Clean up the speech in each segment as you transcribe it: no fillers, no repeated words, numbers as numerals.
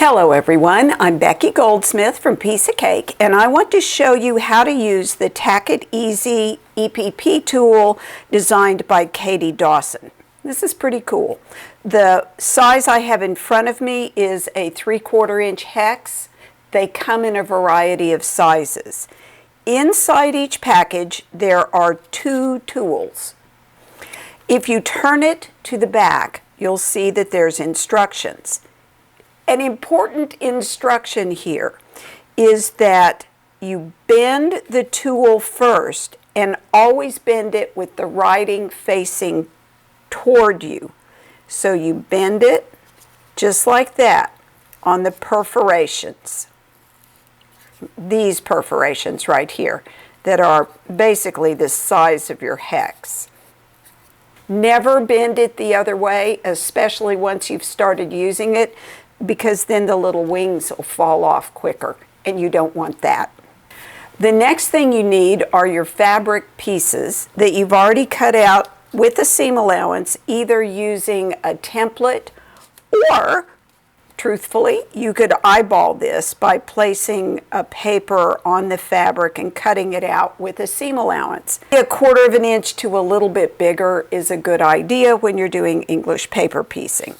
Hello everyone, I'm Becky Goldsmith from Piece of Cake, and I want to show you how to use the Tack-It-Easy EPP tool designed by Katie Dawson. This is pretty cool. The size I have in front of me is a 3/4 inch hex. They come in a variety of sizes. Inside each package there are two tools. If you turn it to the back, you'll see that there's instructions. An important instruction here is that you bend the tool first and always bend it with the writing facing toward you. So you bend it just like that on the perforations. These perforations right here that are basically the size of your hex. Never bend it the other way, especially once you've started using it, because then the little wings will fall off quicker, and you don't want that. The next thing you need are your fabric pieces that you've already cut out with a seam allowance, either using a template or, truthfully, you could eyeball this by placing a paper on the fabric and cutting it out with a seam allowance. 1/4 inch to a little bit bigger is a good idea when you're doing English paper piecing.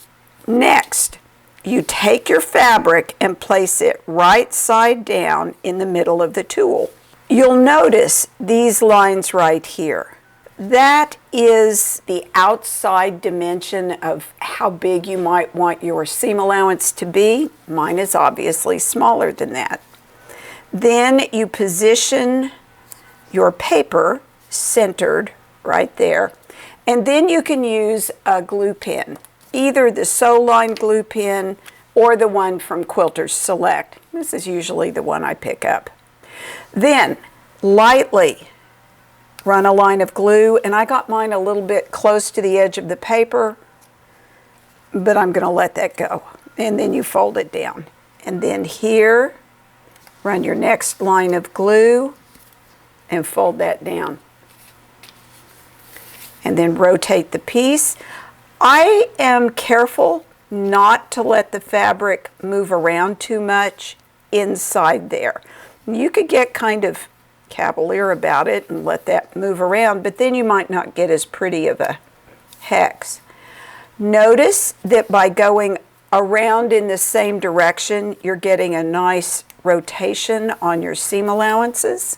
Next, you take your fabric and place it right side down in the middle of the tool. You'll notice these lines right here. That is the outside dimension of how big you might want your seam allowance to be. Mine is obviously smaller than that. Then you position your paper centered right there, and then you can use a glue pen. Either the Soline glue pen or the one from Quilters Select. This is usually the one I pick up. Then lightly run a line of glue, and I got mine a little bit close to the edge of the paper, but I'm going to let that go. And then you fold it down. And then here, run your next line of glue and fold that down. And then rotate the piece. I am careful not to let the fabric move around too much inside there. You could get kind of cavalier about it and let that move around, but then you might not get as pretty of a hex. Notice that by going around in the same direction, you're getting a nice rotation on your seam allowances.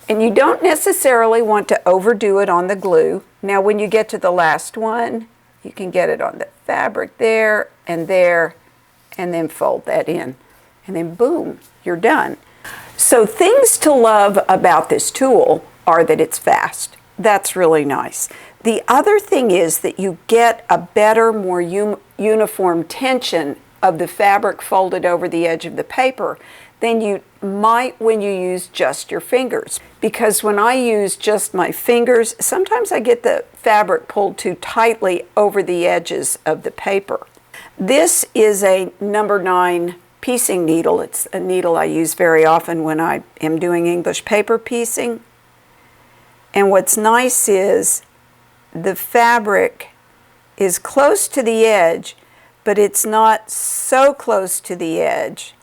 And you don't necessarily want to overdo it on the glue. Now when you get to the last one, you can get it on the fabric there, and then fold that in. And then boom, you're done. So things to love about this tool are that it's fast. That's really nice. The other thing is that you get a better, more uniform tension of the fabric folded over the edge of the paper than you might when you use just your fingers. Because when I use just my fingers, sometimes I get the fabric pulled too tightly over the edges of the paper. This is a number 9 piecing needle. It's a needle I use very often when I am doing English paper piecing. And what's nice is the fabric is close to the edge, but it's not so close to the edge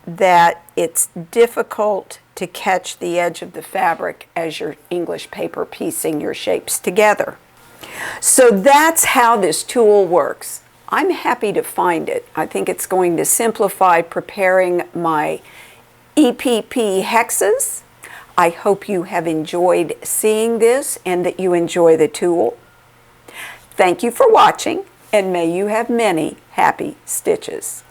that it's difficult to catch the edge of the fabric as you're English paper piecing your shapes together. So that's how this tool works. I'm happy to find it. I think it's going to simplify preparing my EPP hexes. I hope you have enjoyed seeing this and that you enjoy the tool. Thank you for watching, and may you have many happy stitches.